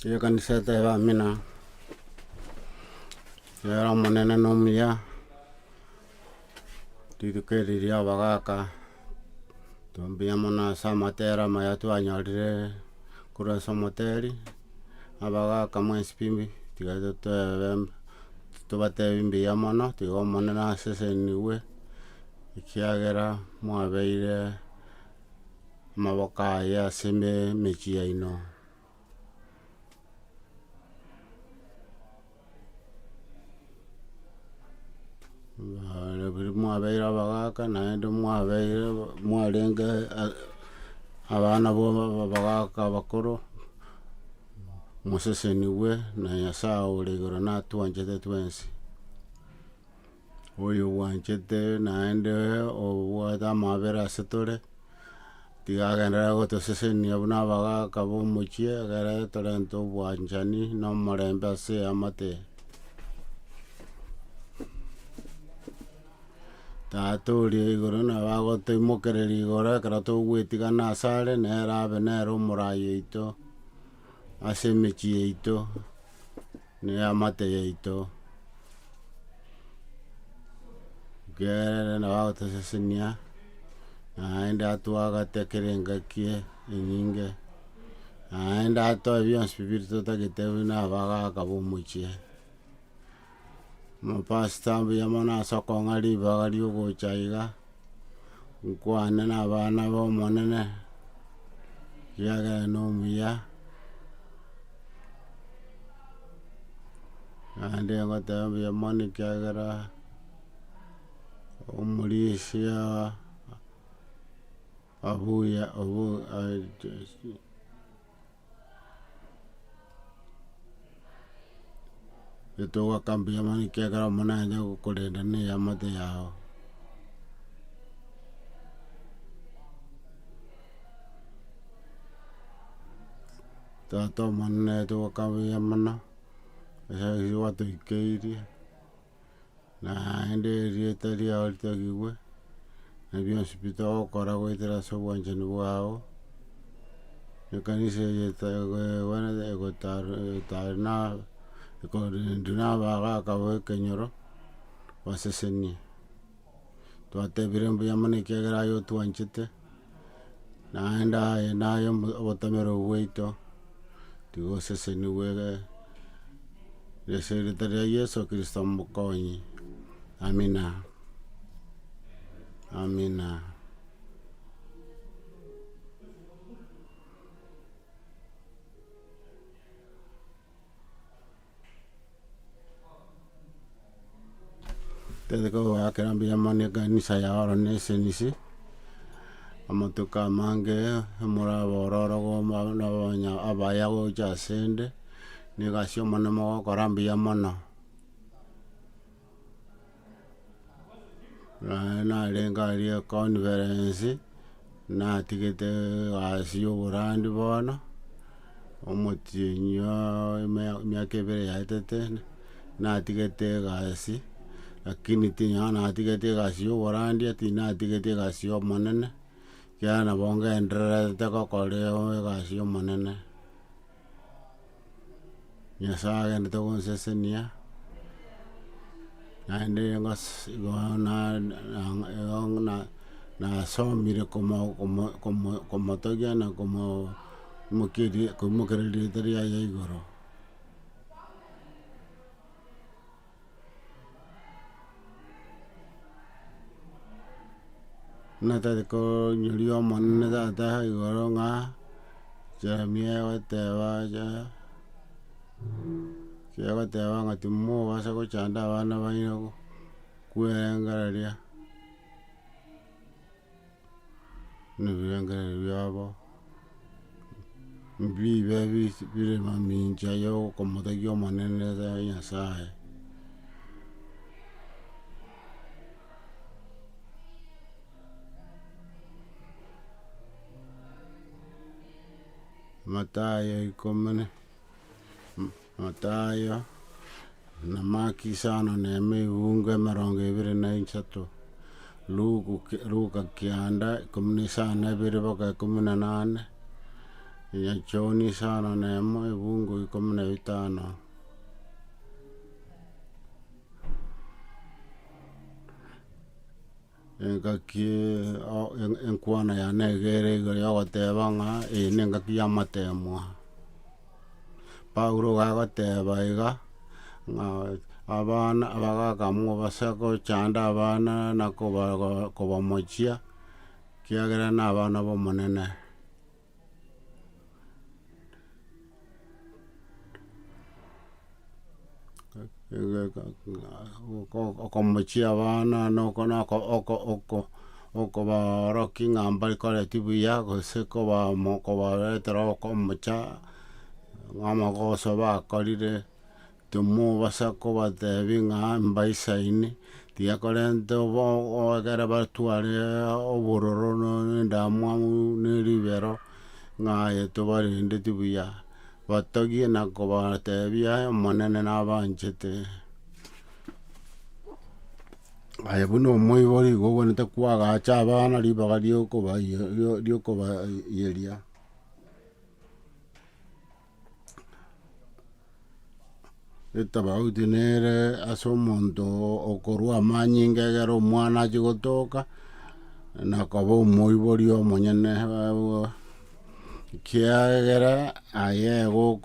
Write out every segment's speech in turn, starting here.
Iyo kanisa teva mina yera monene nomia titukeriria abagaka tumbia mona samatera maya twanyarire kurasa moteri abagaka mwensi pimbi tigaito tubatebi mbuya mono tiga omonene aseseniwe ekiagera mwabeire amaboko aya ase emechie yaino. Mwabeire abagaka naende mwarenge abana bo abagaka abakoro moseseniwe na Nyasaye ore igoro natwanchete twensi. Oyo obwanchete naende obwate amabera ase tore tiga agenderere gotosesenia buna abagaka ba omochie egere torente obwanchani na omorembe ase eamate. Tata oria igoro nabo agotoimokereria igoro ekero togwetigana ase are nere abe nere omorai yaito ase emechie yaito na eamate yaito. Gekere nabo agotosesenia naende atwagete ekere engaki enyinge naende atoe bionsi biria totagete buna abagaka ba omochie. Mapastor mbuya mono ase okong'a ribaga ria ogocha iga nkwane na abana ba omonene kiagera na omuya naende ngoteba mbuya mono ekiagera omorisia getogaka mbuya mono ekiagera omo nanye gokorenda na eamate yao. Tata omonene togoka buya mono ase eki gwatoikeirie naende erieta riao ritagigwe na bionsi pi togokora goetera ase obwanchani bwao. Ekanisa eye ekorendia na abagaka ba ekenyoro basesenie twatebire mbuya mono ekiagera aye otwanchete naende aye naye obotomero bwaito tiga oseseniwe ase erieta ria Yesu Kristo omokonyi. Amina, amina. Tete kogakera mbuya mono ekanisa yago na esenisi amatuko amange omoraba ororogo abaya gocha ase ende na egasi omonene mogokora mbuya mono. Narenge aria econference natigete egasi ya oborandi bono omotienyi emiaka ebere yaetete natigete egasi lakini tinya natigete egasi ya oborandi tinatigete egasi ya omonene kiagera nabo ngendererete gokora egasi omonene. Nyasaye agenderete gonsesenia naende nasomire komotogia na koimokereria rieta riaye igoro. Natete konyoria omonene tata igoro ng'a Jeremia egoteba kiagoteba ng'a timobasa gochanda abana baino kwerengereria na ebirengereri biabo bibe bire mamincha ya okomotogia omonene Nyasaye. Matayo 10 Matayo na Maki 5:23 Luka 9:18 mpaka 18 ya Joni sana nemo ibungu 15. Engaki enkwana ya negere igore ogoteba ng'a nengaki ya matemwa Paulo gagoteba iga ng'a abana abagakamwa base gochanda abana na kobamochia kiagera na abana bomonene okomochia abana okoborokia ng'a mbakoreti buya gose kobaretera okomocha ng'a amagoso bakorire tomo basa kobatebia ng'a mbaisaine tiga korenta egere batware obororo na endamwamu na eribero ng'a tobarendeti buya batogie na kobatebia omonene nabanchete buna omoibori igo obwenerete kwagacha abana ribaga riokobayeria etabauti nere ase omonto okorwa amanyinga egere omwana achie gotoka nakoba omoibori omonyene kiagera aye igo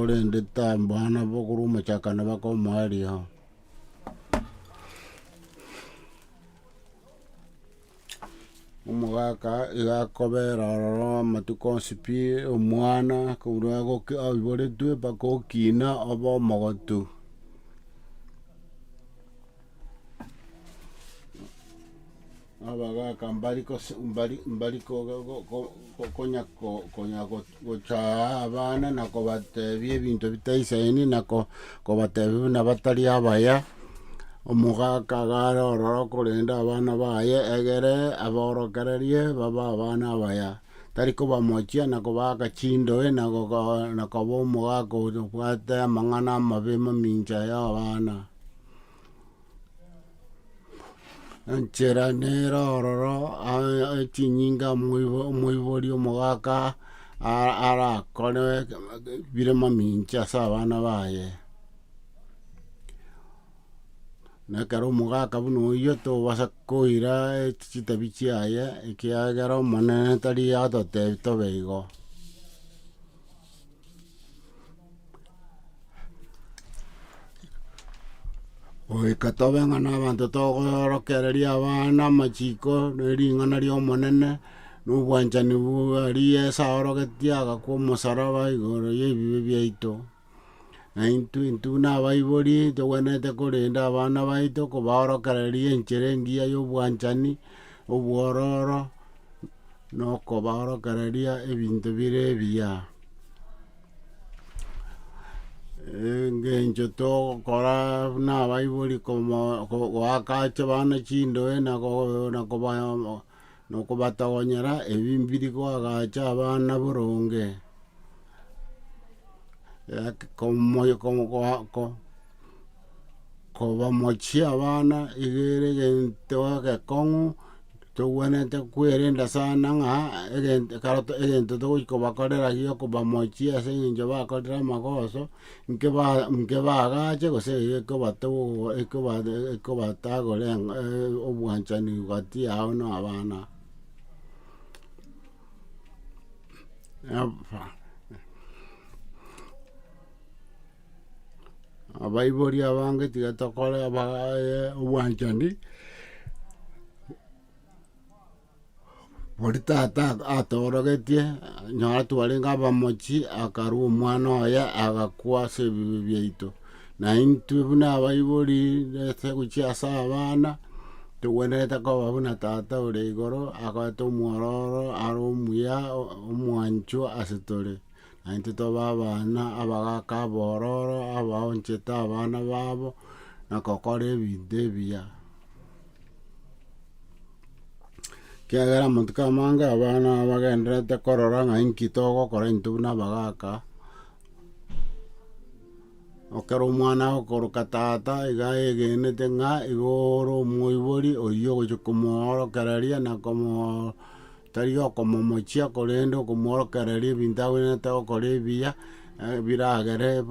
orendete abana bokorwa omochakana bakomoerio omogaka iga akobera ororo amatuko onsi pi omwana korwa oiboretwe mpaka okina obe omogotu abagaka mbari konya gocha abana na kobatebia ebinto bitaisaini na kobatebia buna batari abaya omogaka gare ororo korenda abana baye egere aborokererie babe abana abaya tari kobamochia na kobaka chindoe na koba omogaka obwate amang'ana amabe mamincha ya abana enchera nere ororo chinyinga omoibori omogaka arakore bire mamincha ase abana baye na ekero omogaka buna oyio tobasa koira chitabi chiaye ekiagera omonene tari atotebi tobe igo goika tobe ng'a na abanto togorokereria abana amachiko na ering'ana ria omonene na obwanchani bwaria ase aorogetie agakwa omosaraba igoro ya ebibe biaito na intwe buna abaibori togwenerete korenda abana baito kobaorokereria enchera engiya ya obwanchani obwororo na okobaorokereria ebinto bire ebiya engencho togokora buna abaibori goaka abana chindoe na kobatogonyera ebimbiri goagacha abana boronge kobamochia abana iga ere egento egekong'u togwenerete kwerenda sana ng'a egento togochi kobakorera gia kobamochia ase eng'encho bakorire amagoso nke bagache gose ekobatagora obwanchani gati yao na abana abaibori abange tiga tokore obwanchani bori tata atorogetie nyora twarenge abamochi akarwa omwana oye agakwa ase ebibe biaito na intwe buna abaibori ase gochia ase abana togwenerete koba buna tata ore igoro agoete omwororo are omuya omwanchwa ase tore na intwe toba abana abagaka abororo abaonchete abana babo na gokora ebinto ebiya kiagera amatuko amange abana bagenderete korora ng'a inki togokora intwe buna abagaka okero omwana agokoroka tata iga egenete ng'a igo ore omoibori oyio ogocha komoorokereria na tari okomomochia korende okomworokereria ebinto agwenete gokora ebiya biragere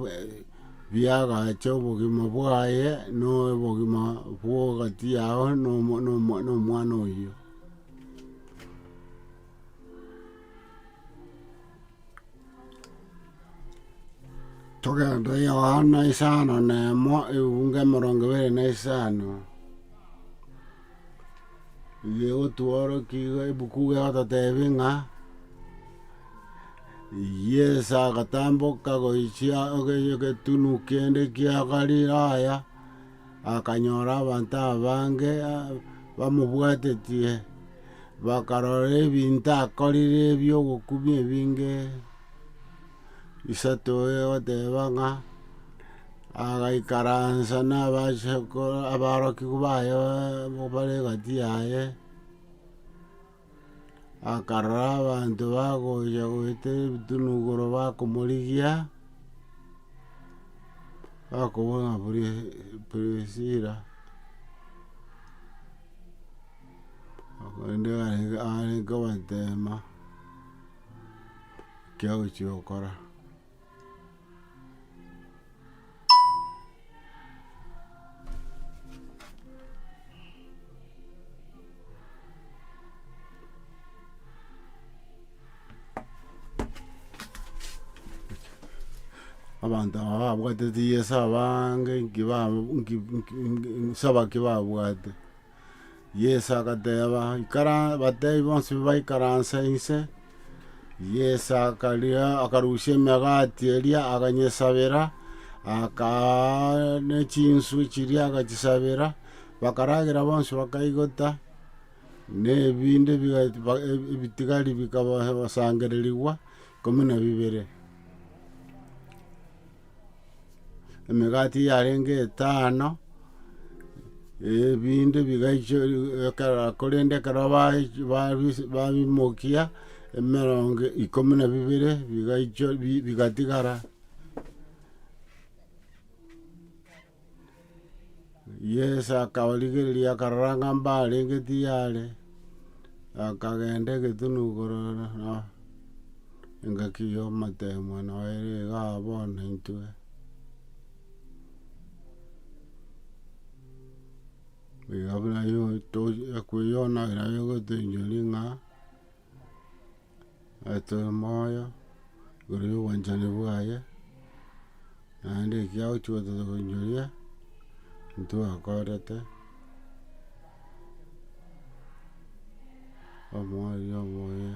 biagacha obogima bwaye na obogima bwa gati yao na omwana oyo. Togenda Yohana 5:1 eunga 25. Igo tuoro kigo ebuku gegototebi ng'a Yesu agatamboka goichia getunu kende kia Galilaya akanyora abanto abange bamobwatetie bakarora ebinto akorire ebyogokubia ebinge isato egoteba ng'a agaikaransa na abarokigu baye bare gati yaye akarora abanto bagocha goeta ebitunugoro bakomorigia bakobona Priscilla akorende are kobatema kiagochia gokora. Abantu babwatete Yesu abange sabaki babwate. Yesu agateba batebi bonsi baikaransa inse. Yesu akarusia emegati eria aganyesabera nechinsu chiria agachisabera bakaragira bonsi bakaigota nebinde ebitigari bikabasangererigwa 12. Emegati yarenge 5 ebinde bigaicho korende karaba babimokia 12 bigaicho bigatigara. Yesu akabarigereria akaranga mbarenge tiyare akagende getunugoro engakiyo matemwa noere gabona intwe bigabuna yo to akuyona nayo gotenyolinga ato moyo guru wanjane bwaye ande kiao chuoto gonyolia ntu akorete omoye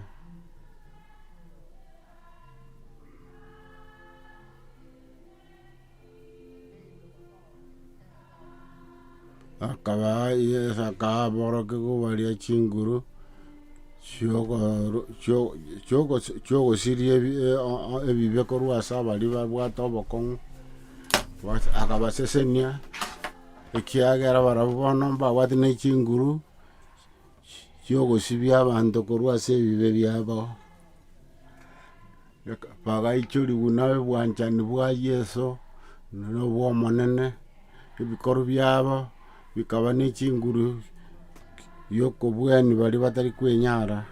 akaba Yesu akaboroke kubaria chinguru chogo sirie ebibekoru asabari babwata obokong'u akabasesenia ekiagera barabona babwate na chinguru chiogosibia abanto korwa ase ebibe biabo bagaichoriwa na obwanchani bwa Yesu nobwo omonene ebikoru biabo bikaba n'echinguru yokobweni bari batari kwenyara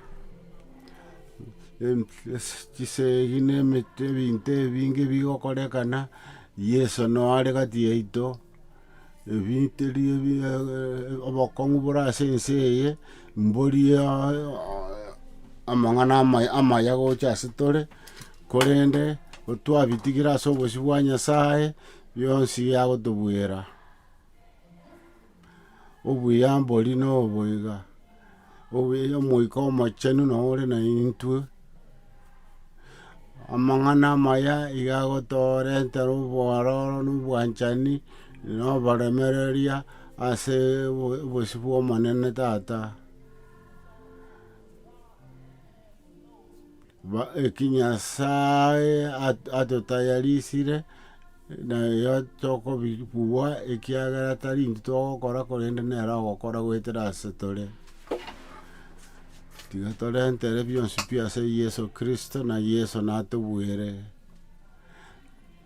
chisegi n'emete ebinto ebinge bigokorekana Yesu noare gati yaito ebinteri obokong'u bore ase ense eye mbori amang'ana amaya gocha ase tore korende otwabitigire ase obosi bwa Nyasaye bionsi agotobwera obuya mbori noboiga omoika omochenu nore na intwe amang'ana amaya iga agotorentera obwororo na obwanchani noboremereria ase obosi bwa omonene tata eki Nyasaye atotayarisire nayo tokobibua ekiagera tari inti togokora korende nere ogokora goetera ase tore tiga torentere bionsi pi ase Yesu Kristo na Yesu natobwere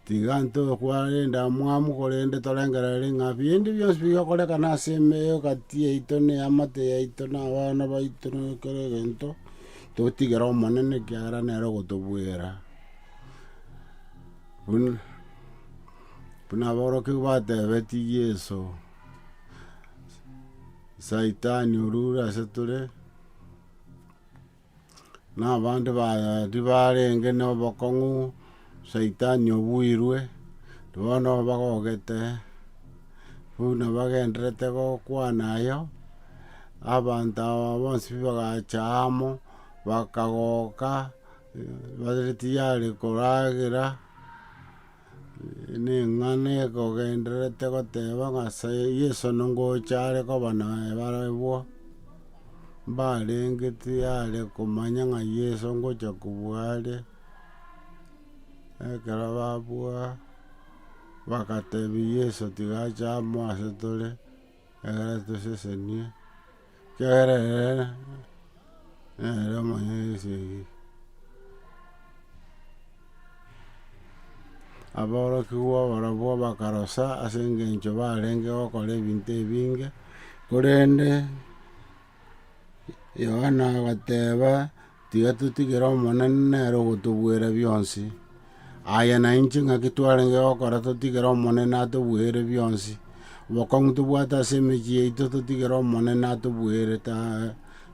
tiga ntokwarenda mwamu korende torengereri ng'a bindi bionsi bigokorekana ase emeyo gati yaito na amate yaito na abana baito na ekero egento tutigera omonene kiagera nere ogotobwera buna aborokia batebetie Yeso Saitani orure ase tore na abande barenge na obokong'u Saitani obwirwe bono bagogete buna bagenderete gokwana ayo abanto aba bonsi bagacha amo bakagoka bare tiyari koragera ning'ana ekogenderete goteba ng'a Yeso nongocha are koba naye barabwo barenge tiyari komanya ng'a Yeso ngocha kobua are ekero babua bakatebi Yeso tigacha amo ase tore egere tosesenie kiagera nere omonyene Yeso eye. Aborokiwa barabwo bakarosa ase eng'encho barenge gokora ebinto ebinge korende Yohana agateba tiga totigere omonene nere ogotobwera bionsi aye na inche ng'aki twarenge gokora totigere omonene atobwere bionsi obokong'u tobwate ase emechie yaito totigere omonene atobwere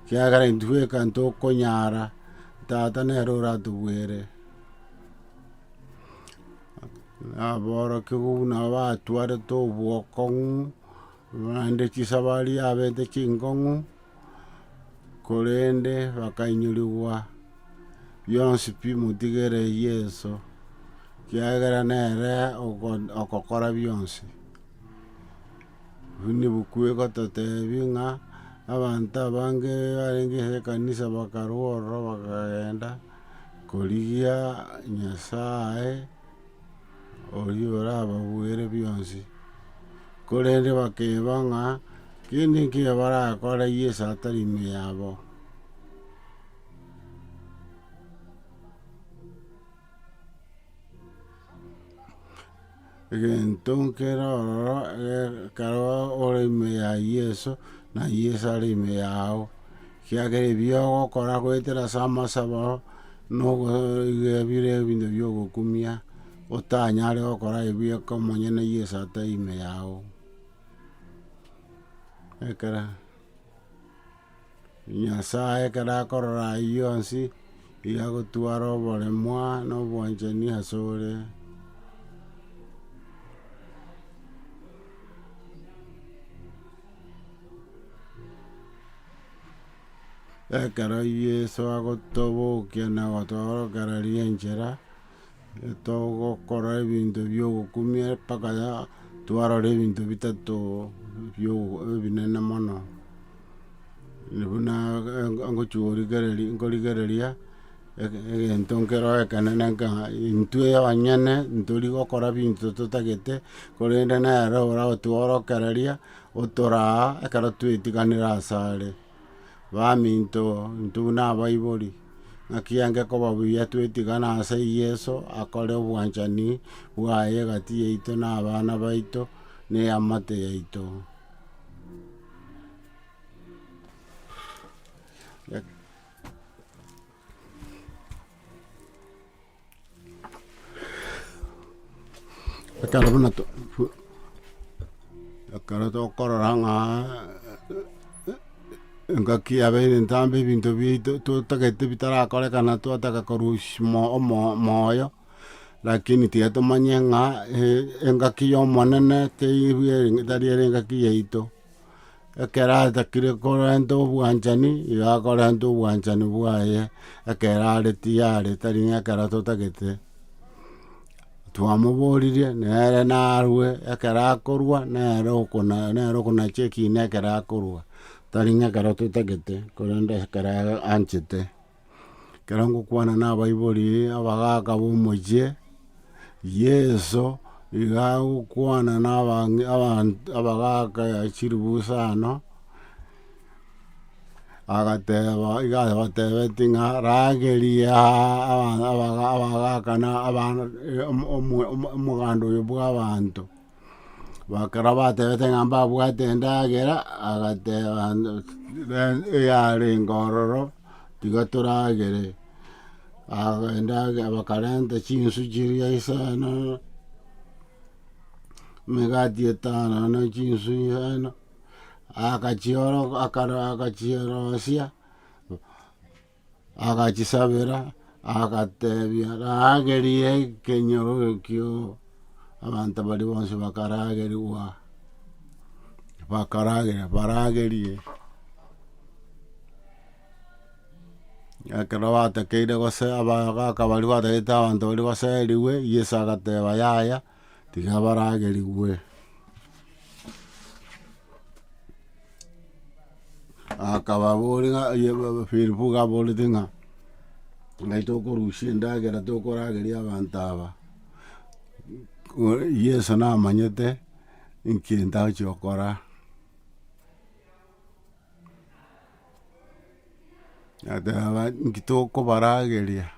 kiagera intwe eka ntokonyara tata nere oratobwere aborokia buna batwarete obwokong'u naende chisabari abete chingong'u korende bakainyoriwa bionsi pi motigere Yeso kiagera nere okokora bionsi buni bokwe gototebi ng'a abanto abange barenge ase ekanisa bakarwa ororo bakagenda korigia Nyasaye oria orababwere bionsi korende bakeba ng'a kende nkio barakora Yeso atari ime yabo egento nkere ororo ekero ore ime ya Yeso na Yeso are ime yao kiagera ebio ogokora goetera ase amasabo bire ebinto bia ogokumia otanyare gokora ebio eke omonyene Yeso atari ime yao ekera Nyasaye ekero akorora ayio yonsi iga agotwara oboremwa na obwanchani ase ore ekero Yeso agotobokia na gotworokereria enchera togokora ebinto bia ogokumia mpaka twarora ebinto bitato ebinene mono buna nkorigereria egento nkero ekenene ng'a intwe abanyene ntori gokora binto totagete korende nere oragotworokereria otoraa ekero twetiganera asare baminto intwe buna abaibori ng'aki enge koba buya twetigana ase Yeso akore obwanchani bwaye egati yaito na abana baito na eamate yaito ekero buna ekero tokorora ng'a engaki yabeire ntambe ebinto biaito totagete bitarakorekana twataka korusima moyo lakini tiga tomanye ng'a engaki ya omonene tari ere engaki yaito ekero atakire korenta obwanchani iga akorenta obwanchani bwaye ekero are tiyare tari ng'ekero totagete twamoboririe nere narue ekero akorwa nere okonacha ekine ekero akorwa tari ng'ekero totagete korende ekero anchete ekero ngokwana na abaibori abagaka bomochie Yeso iga agokwana na abagaka chiribusano agateba iga abatebeti ng'a rageria abagaka na omoganda oyo bwa abanto bakero batebete ng'a mbabwate endagera agateba yare ngororo tiga turagere agenda bakarenta chinsu chiria isano migati etano no chinsu isano akachiorosia akachisabira akatebia ragerie kenyoro kyo abantu bali bonse bakarageriwa baragerie akero batekeire gose abagaka bari bategete abantu bari baseriwe Yesu agateba yaya tiga barageriwe akababuriga Filipu gaburitinga ngaito kurushia ndagera tokorageria abantu aba Yesu namanyete inkinta cyokora ataba nkitoko barageria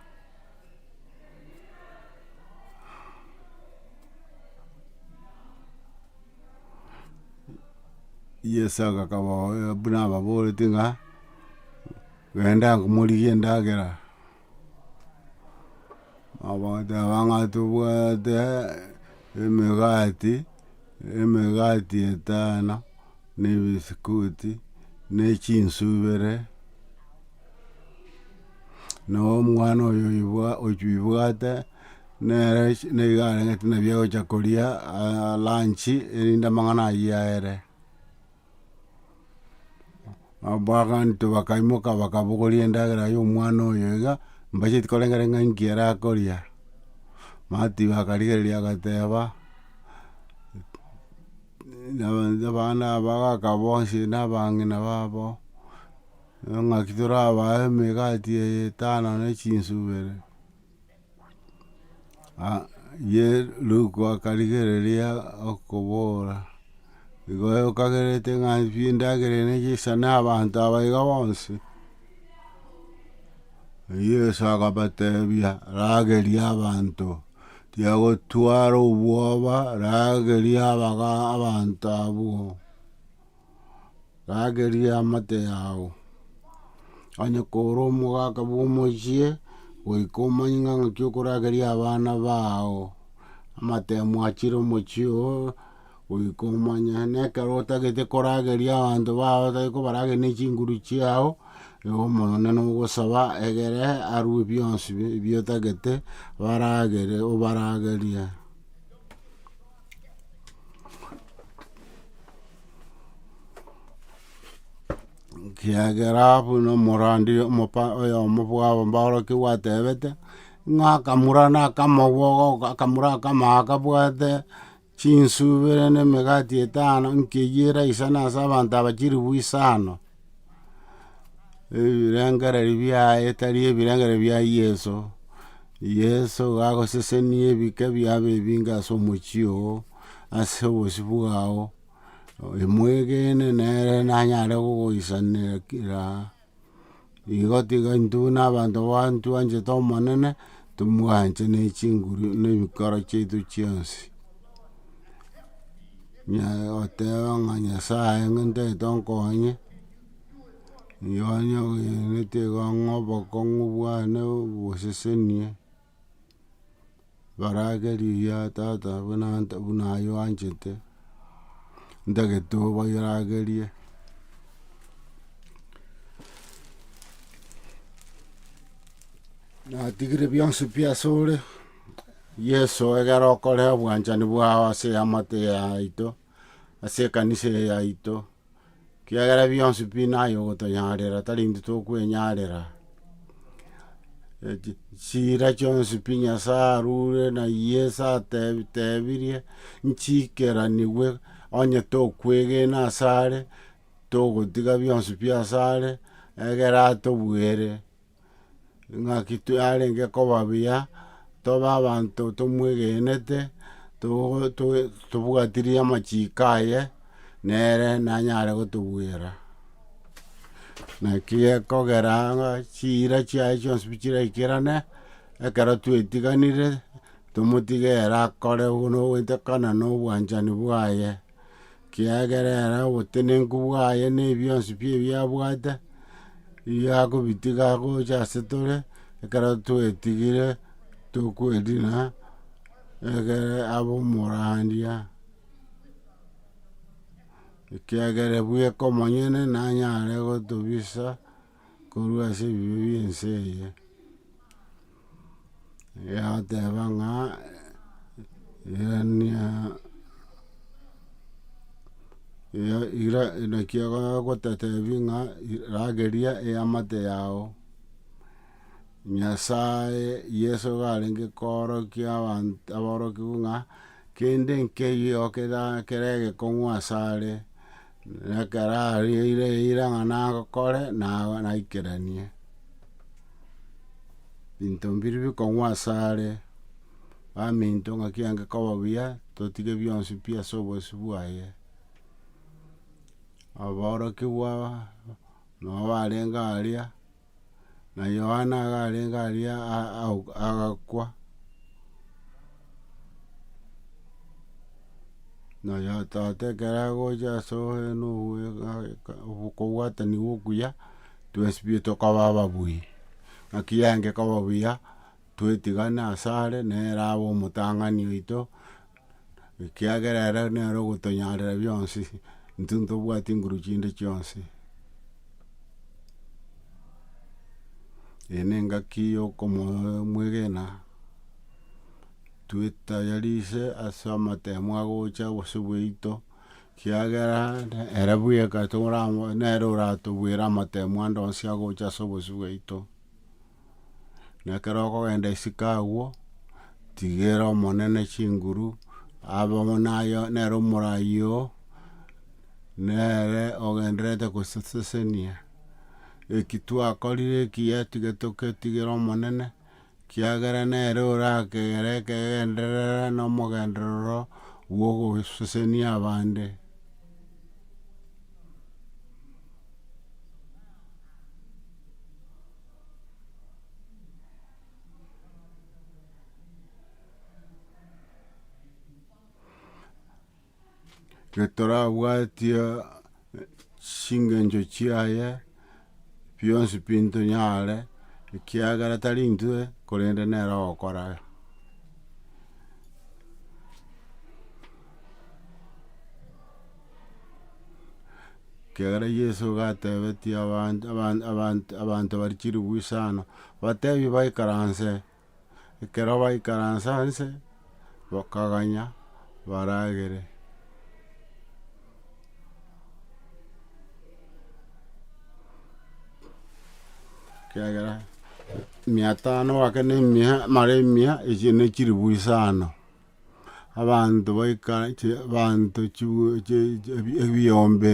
Yesu agakaba buna baburitinga genda ngumurigie ndagera abada bangatubuate emigati etano n'ebisikuti n'ekinsubire n'omwana oyo okwibwate n'egare ng'ati nabyo kyakoria lanchi erinda mang'ana yaere abagantu bakaimuka bakabugoria endagera y'omwana oyo iga mbache tikorengera ng'ankiera akoria mati bakarigereria agateba abana bagaka bonsi n'abang'ina babo ng'aki torabae emigati etano n'echinsubere ye Luku akarigereria okobora igo okagerete ng'aki endagera n'echisana abantu aba iga bonsi Yesu akabatebia rageria abantu tiagotwara obwoba rageria abantu abo rageria amate yao anyakora omogaka bw'omochie goika omanyia ng'aki okorageria abana bao amate mwachire omochie oo goika omanya nekero otagete korageria abantu bao otagete kobarageria na echinguru chiao igo omonene ogosaba egere arue bionsi ebio otagete obaragerie kiagera buna omorandi oyomo bwabo mboroki gwatebete ng'akamura nakamabwogo akamura akamaaka bwate chinsubere n'emigati etano nkeyera isana ase abantu abachiriwu isano ebirengereri biaye tari ebirengereri bia Yesu gagosesenia ebike biabo ebinge ase omochie oo ase obosi bwao emwegene nere nanyare gogoisanera igo tiga intwe buna abanto ntwanchete omonene tumwanche na echinguru na ebikoro chiaito chionsi oteba ng'a Nyasaye ng'entaete onkonye igo nete igo ng'obokong'u bwane bosesenie barageria tata buna aye wanchete ntagete baragerie natigire bionsi pi asore Yesu egere okore obwanchani bwao ase amate yaito ase ekanisa yaito kiagera bionsi pi naye ogotonyarera tari intwe tokwenyarera chira chionsi pi Nyasaye arure na Yesu atebirie nchikeraniwe onye tokwegena asare togotiga bionsi pi asare egere atobwere ng'aki arenge koba buya toba abanto tomwegenete tobwatirie amachiko aye nere nanyare gotobwera naki gekogera chira chiaye chionsi pi chiraikerane ekero twaetiganire tomotigere akore nogoetekana na obwanchani bwaye kiagerera obotenenku bwaye na ebionsi pi ebiabwate Iako bitiga gocha setore ekara twetigire tukwedina egere abo morandia ikiagere buye komonyene nanyare gotobisa korwa ase ebibe biense eye yateba ng'a irania naki gotetebi ng'a rageria eamate yao Nyasaye Yeso garenge korokia aborokigu ng'a kende nkeyo kerege kong'u asare ekero ire ng'a nagokore naikeranie binto mbiri bikong'u asare baminto ng'aki enge koba buya totige bionsi pi ase obosi bwaye aborokigwa nabo barenge aria na Yohana garenge aria agakwa na tate ekero agocha ase okobwatani okuya twensi pi tokaba ababui ng'aki enge koba buya twetigane asare nere abe omotang'ani oito ekiagera ere nere ogotonyarera bionsi intwe ntobwati nguru chinde chionsi ene engaki ya okomwegena twetayarise ase amatemo agocha ase bwaito kiagera ere bweka nere oratobwera amatemo ande onsi agocha ase obosi bwaito na ekero okogenda isiko agwo tigera omonene chinguru abo nere omorai oo nere ogenderete gosesenia eki twakorire ekiya tige toketigera omonene kiagera nere orakegere ekegenderera na omogenderero bwa ogosesenia abande getorabwatia chingencho chiaye bionsi pi ntonyare ekiagera tari intwe korende nere ogokora kiagera Yeso gatebetie abanto bari chiribwe isano batebi baikaranse ekero baikaransa nse bakaganya baragere kiagera 500 gake na mara 100 echi na chiribwe isano abanto baikara abanto ebiombe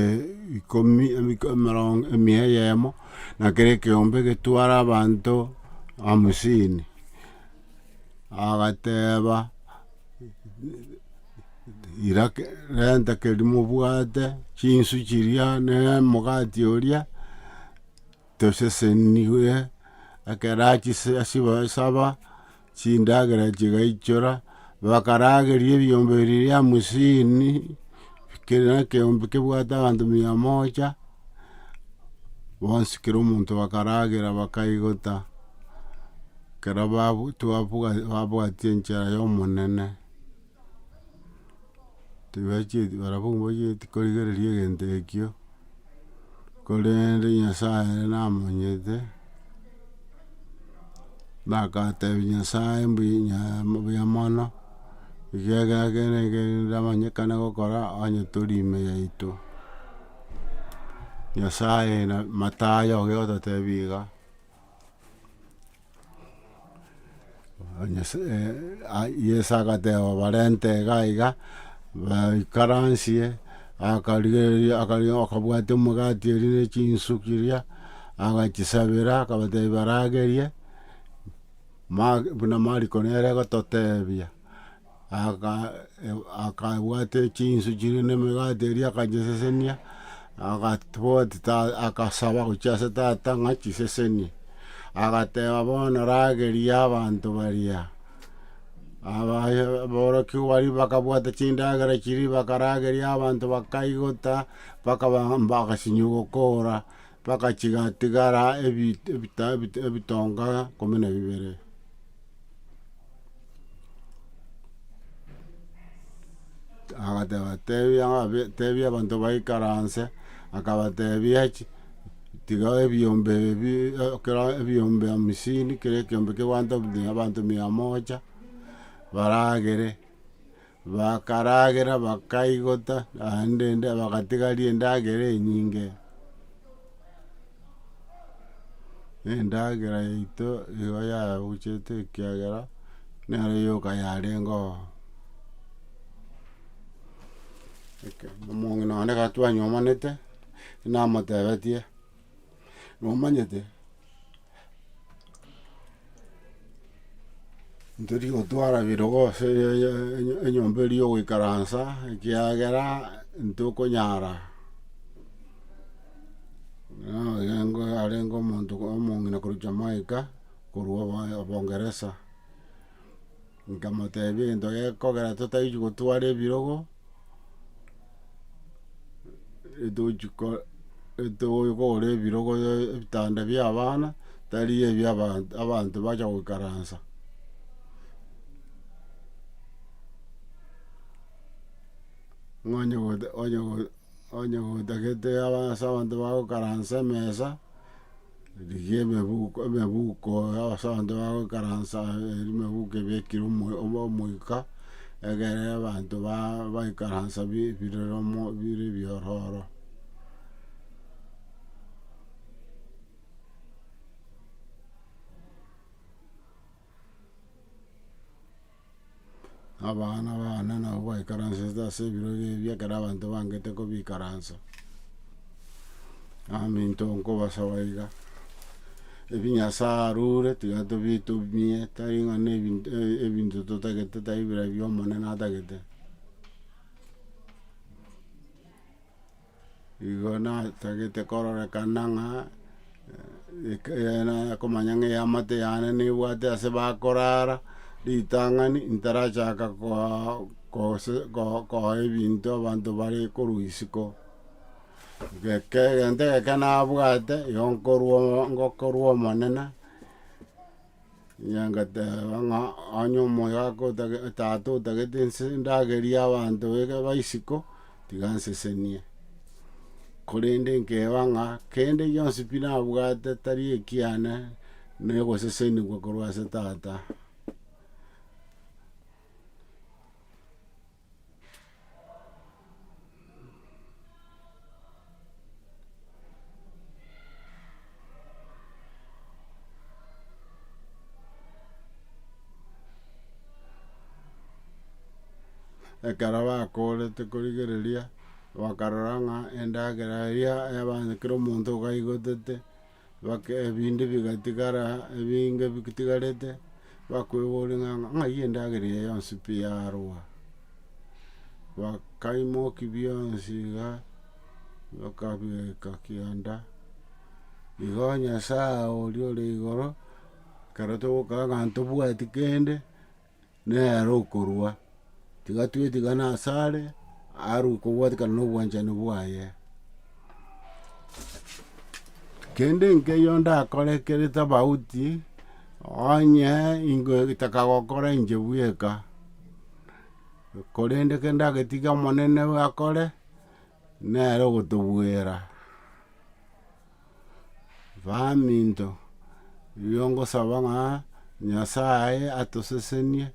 100 na kere ekeombe getwara abanto 50 agateba renta keri mobwate chinsu chiria na emogati oria toseseniwe ekero achisaba chindagera chigaichora bakarageria ebiombe biria 50 kere na ekeombe kebwate abanto 100 bonsi kera omonto bakaragera bakaigota kero babwatia enchera ya omonene barabwo mbacheti korigereria egento ekio korende Nyasaye namonyete bagatebi Nyasaye mbuya mono ikiagera kere ndamanyekane gokora onye tori ime yaito Nyasaye na matayo ogototebi iga Yeso agateba barente iga baikaransie akabwate omogati eri na chinsu kiria agachisabera akabatebia baragerie buna Mariko nere egototebia akabwate chinsu chiria na emegati eria akachisesenia akasaba gochia ase tata ng'a chisesenie agateba bono rageria abanto baria aborokigu bari bakabwata chindagera chiria bakarageria abanto bakaigota mpaka bagasinywa gokora bakachigatigara ebitonga 12. Akabatebia abantu baikaranse, akabatebia tiga ebiombe 50 kere ekiombe kiwanto abantu 100 baragere bakaragera bakaigota andende bakatigaria endagera enyinge. Endagera yaito igo yabuchete ekiagera nero yoka yarengo omonge nonde gatwanyomanete namotebetie nomanyete ntori gotwara birogo ase enyomba eri yogoikaransa ekiagera ntokonyara arengo omonto omong'ina korwa Jamaica korwa Obongeresa nkamotebia egento gekogera totaichi gotwara ebirogo etogora ebirogo ebitanda bia abana tari ebia abanto bacha goikaransa. onye gotagete ase abanto bagoikaransa emesa rigia emebuko ase abanto bagoikaransa emebuko ebekire omoika egere abanto baikaransa bire biororo. Abana nabo baikaransa ase ebirogo ebio ekero abanto bangete kobikaransa. Aminto nkobasaba iga ebi Nyasaye arure tiga tobitumie tari ng'ana ebinto totagete tari bira bia omonene atagete. Igo natagete kororekana ng'a komanya ng'a eamate yane nebwate ase bakorara ritang'ani ntarachaka koa ebinto abanto bare korwa isiko. Egento geke nabwate igo ngokorwa omonene ngateba ng'a onye omoiga tata otagete ndagerie abanto ba isiko tiga nsesenie, korende nkeba ng'a kende gionsi pi nabwate tari ekiane negoseseniwa korwa ase tata. Ekero bakorete korigereria bakarora ng'a endagera eria kera omonto gaigotete ebinde bigatigara ebinge bitigarete bakoeboria ng'ai endagera eye yonsi pi yarwa bakaimokia bionsi iga bakabeka kianda. Igo Nyasaye oria ore igoro ekero togokora ng'a ntobwati kende nere okorwa tiga twetigana ase are kobwatikana na obwanchani bwaye. Kende nkeiyo ndakore kere tofauti onye ingo takagokora inche bweka korende kere ndagetigia omonene akore nere ogotobwera. Baminto igo nkosaba ng'a Nyasaye atosesenie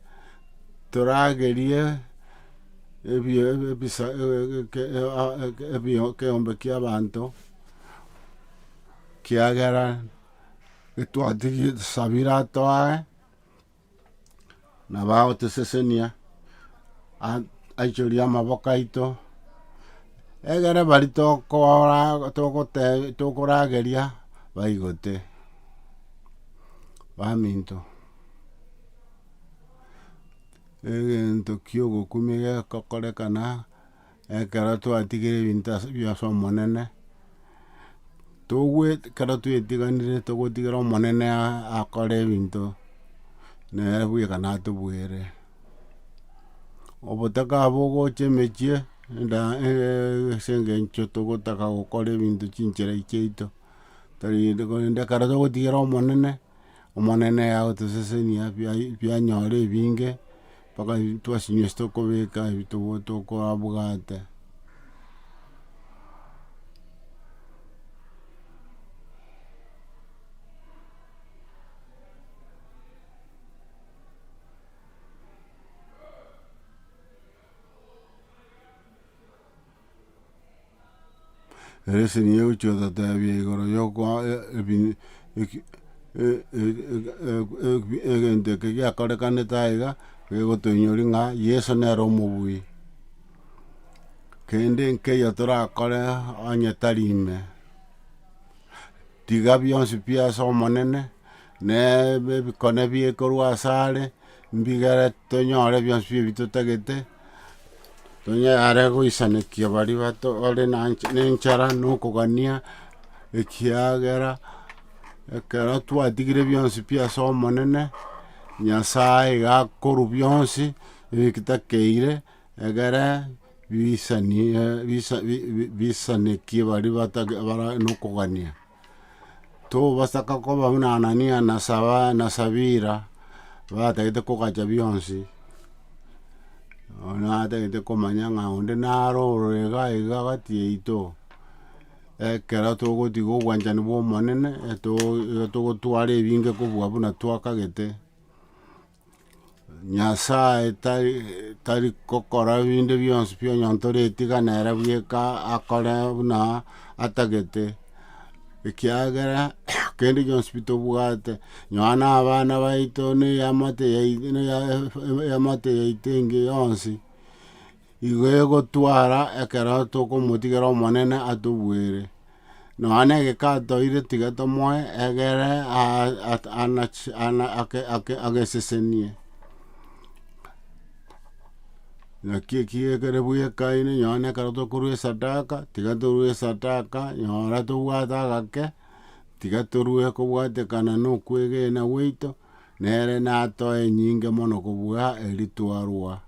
toragerie ekeombe kia abanto kiagera getwasabire atoe nabo agotosesenia aichoria amaboko aito egere bari tokorageria baigote. Baminto egento kia ogokumia gekokorekana ekero twatigire ebinto bia ase omonene ekero twetiganire togotigera omonene akore ebinto nere bweka natobwere. Obotaka bogocha emechie ase eng'encho togotaka gokora ebinto chinchera chiaito tari ndekara togotigera omonene agotosesenia bianyora ebinge mpaka twasinywa ase tokobeka tokorabwate. Ese niyo gochia totebia igoro yokwa egento eke giakorekanete aiga gegotoinyori ng'a Yeso nere omobui, kende nkeiyo torakore onye tari ime, tiga bionsi pi ase omonene na ebikone biekorwa asare mbigere tonyore bionsi pi ebi totagete tonyare goisanekia baria ore na enchara na okogania ekiagera ekero twatigire bionsi pi ase omonene Nyasaye iga akorwa bionsi ebitakeire egere bisanekie baria bara na okogania. Tobasaka koba buna Anania na Sabira batagete kogacha bionsi, natagete komanya ng'a onde narore iga gati yaito ekero togotiga obwanchani bwa omonene togotwara ebinge kobua buna twakagete. Nyasaye tari kokora binde bionsi pi onye ntoretiga nere bweka akore buna atagete, ekiagera kende bionsi pi tobwate nonya na abana baito na eamate yaito enge yonsi igo egotwara ekero tokomotigera omonene atobwere, nonya na egeka atoire tiga tomoe egere agesesenie. Naki ekiegere bwekaine nonya na ekero tokorwa esadaka tiga torwe esadaka nyora tobwate agake tiga torwe kobwatekana na okwegena gwaito nere natoe enyinge mono kobua eria twarwa,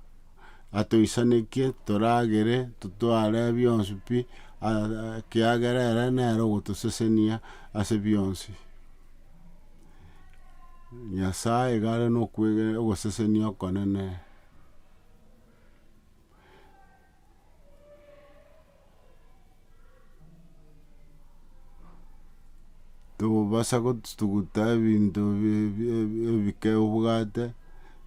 atoisanekie toragere totware bionsi pi kiagera ere nere ogotosesenia ase bionsi. Nyasaye iga are na ogosesenia okonene. Tobasa gotuguta ebinto ebike obwate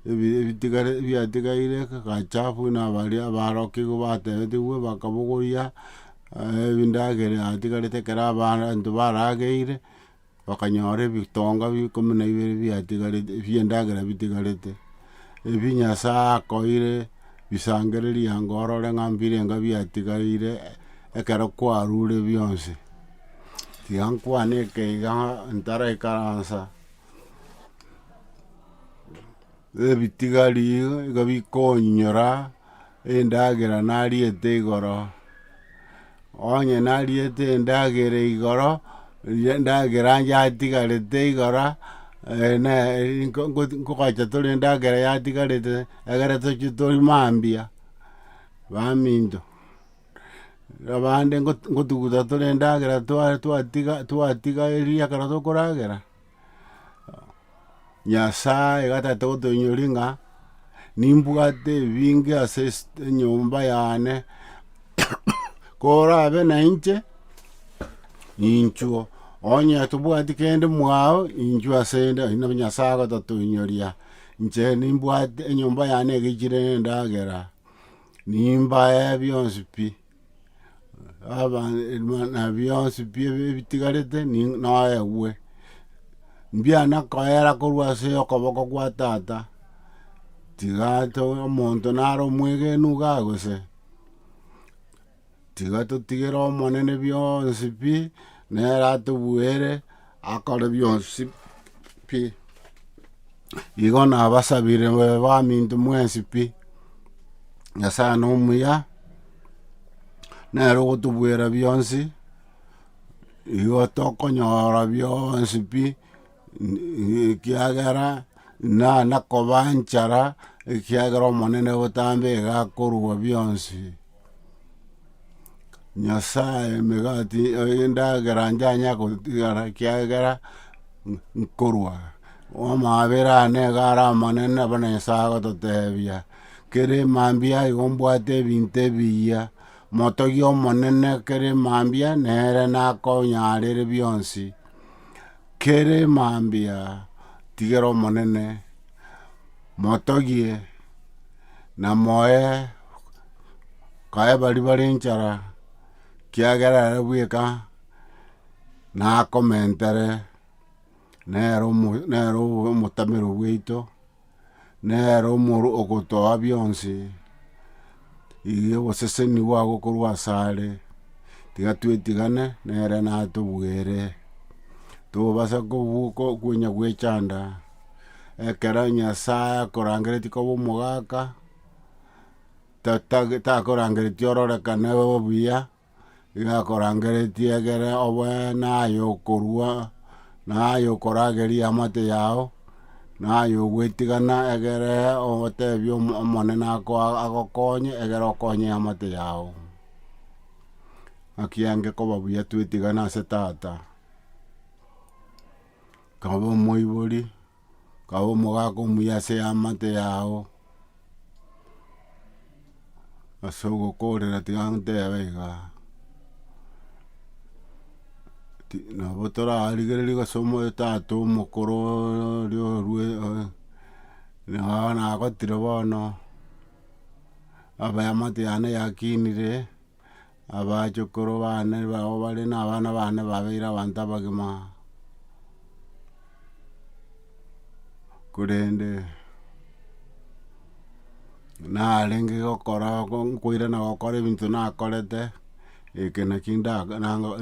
biatigaire gachafu na baria barokigwa batebetiwe bakabogoria ebindagera yatigarete ekero abanto barageire bakanyora ebitonga 12 biatigarete bia endagera bitigarete, ebi Nyasaye akoire bisangereria anga orore ng'a mbirenga biatigaire ekero kwarure bionsi, tiga nkwane iga ntaraikaransa ebitigari iga bikonyora endagera nariete igoro, onye nariete endagera igoro endagera yatigarete igoro nkogacha tore endagera yatigarete egere tochie tori mambia baminto abande ngotuguta tore endagera twatiga ekero tokoragera. Nyasaye iga tagete gotoinyori ng'a nimbwate ebinge ase enyomba yane korabe na inche inchuo onye tobwati kende mwao inchuo ase ende nabo Nyasaye gototoinyoria inche nimbwate enyomba yane egeichire endagera nimbae bionsi pi na bionsi pi ebitigarete noewe mbiana koera korwa ase okoboko kwa tata tiga omonto nare omwegenu iga gose tiga totigere omonene bionsi pi nere atobwere akore bionsi pi. Igo nabasabire baminto mwensi pi Nyasaye na omuya nere ogotobwera bionsi igo tokonyora bionsi pi ekiagera nakoba nchara ekiagera omonene botambe iga akorwa bionsi. Nyasaye megati ndagera njanya kutigara kiagera nkorwa omabera negara manene bana sago totebia kere mambia igombwate binte biya motogio monene kere mambia nere nako nyarere bionsi kere mambia tigero monene motogie na moe kae bari nchara kiagera bweka na komentere nero mutamero bwito nero muru ogotoa bionsi iyo boseseni bwago korwa sare tigatwetigane nere natubwere tubasa kubuko kunya gwechanda ekera Nyasaye korangereti koba omogaka takorangereti ororekane obuya igakorangereti egere oboe nayo okorwa nayo okorageria amate yao nayo ogwetigana egere otebia omonene agokonye egere okonye amate yao ng'aki enge koba buya twetigana ase tata kaba omoibori kaba omogaka omuya ase amate yao ase ogokorera tiga ntebe iga nabo torarigereria gose tata omokoro nabo nagotire bono amate yane yakinire abachokoro bane bao bare na abana bane babeire abanto abagima korende narenge gokora nkoirana gokora ebinto nakorete eke naki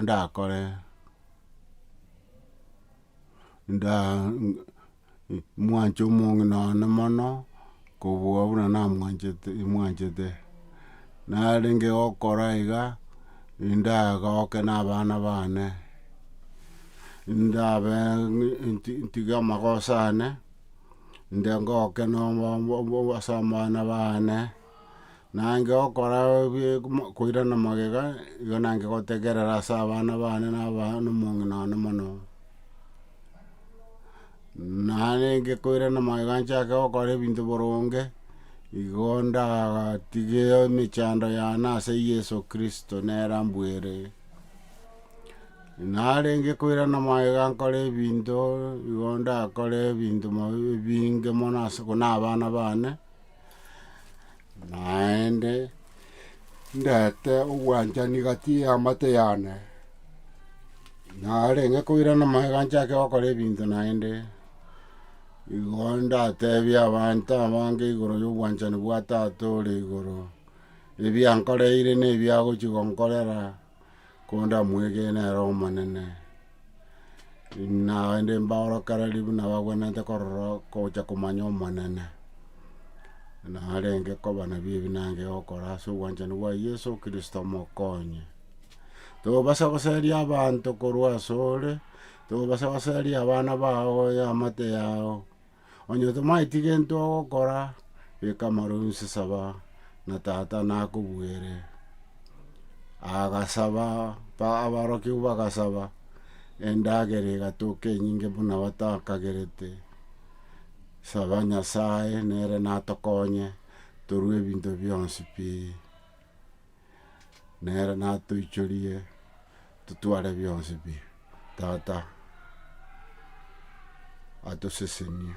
ndakore mwancha omong'ina mono kobua buna mwanchete narenge gokora iga ndagoke na abana bane ndabe ntige amagosa ane ndengoke ase abana bane nange gokora koirana magega igo nange gotegerera ase abana bane na omong'ina one mono narenge koirana magega nchake gokora ebinto boronge igo ndagatige emechando yane ase Yesu Kristo nere mbwere narenge koirana magega nkore ebinto igo ndakore ebinto binge mono ase na abana bane naende ndete obwanchani gati ya amate yane narenge koirana magega nchake gokora ebinto naende igo ndatebia abanto abange igoro ya obwanchani bwa tata ore igoro ebiankoreire na ebiagochi gonkorera ko ndamwegene nere omonene naende mbaorokereri buna babwenete korora gocha komanya omonene narenge koba nabio ebi nange gokora ase obwanchani bwa Yesu Kristo mokonye tobasa goseria abanto korwa asore tobasa goseria abana bao amate yao onye tomaeti gento ogokora beka amarunsi saba na tata nakobwere agasaba abarokia bagasaba endagera egatoka enyinge buna batakagerete saba Nyasaye nere natokonye torwe ebinto bionsi pi nere natoichorie tutware bionsi pi tata atosesenie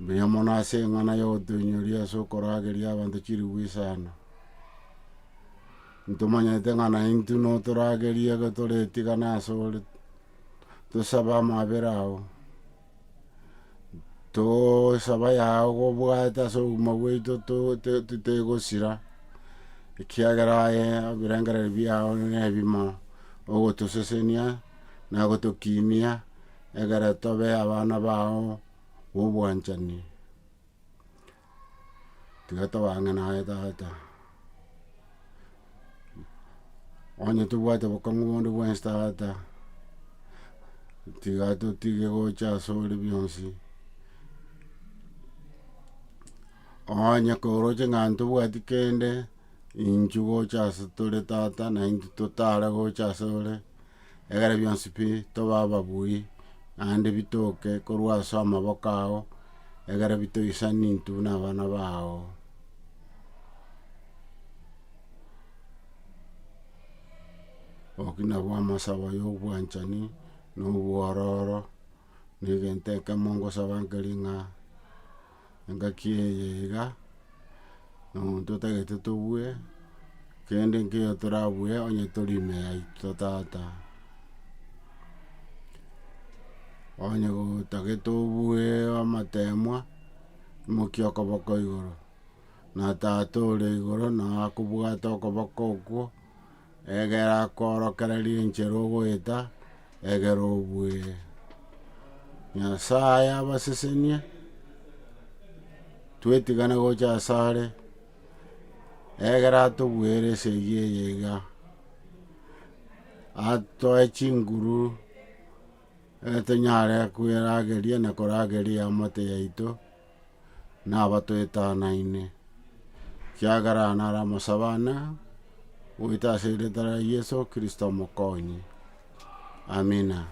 buya mono ase eng'ana ya otonyoria ase okorageria abanto chirigwi sana ntomanyete ng'ana intwe no toragerie toretigana asore tosaba amabere ao tosaba yao gobwate ase obogima bwaito tegosira ekiagera ebirengereri biao nebimo ogotosesenia na gotokinia egere tobe abana bao obwanchani tiga tobang'e naye tata onye tobwate bokong'u bonde bwensi tata tiga totige gocha asore bionsi onye koroche ng'anto bwati kende inchu gocha ase tore tata na intu totare gocha ase ore egere bionsi pi tobaba bui ande bitoke korwa ase amaboko ao egere bitoisani intwe na abana bao. Oki nabwo amasabo ya obwanchani na obwororo na egento ekemo ngosaba nkeri ng'a engaki eye iga omonto otagete tobue kende nkeiyo torabue onye tori ime yaito tata. Onye gotagete obue amatemwa imokia okoboko igoro na tata ore igoro nao akobwata okoboko okwo egere akoorokererie enchera ogoeta egere obue. Nyasaye abasesenie twetigane gocha ase are egere atobuere ase eye iga atoe chinguru tonyare kwerageria na korageria eamate yaito na aba toetanaine kiagera nare amasabo ane goita ase eritara ria Yeso Kristo omokonyi. Amina.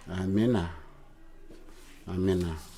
Amina. Amina.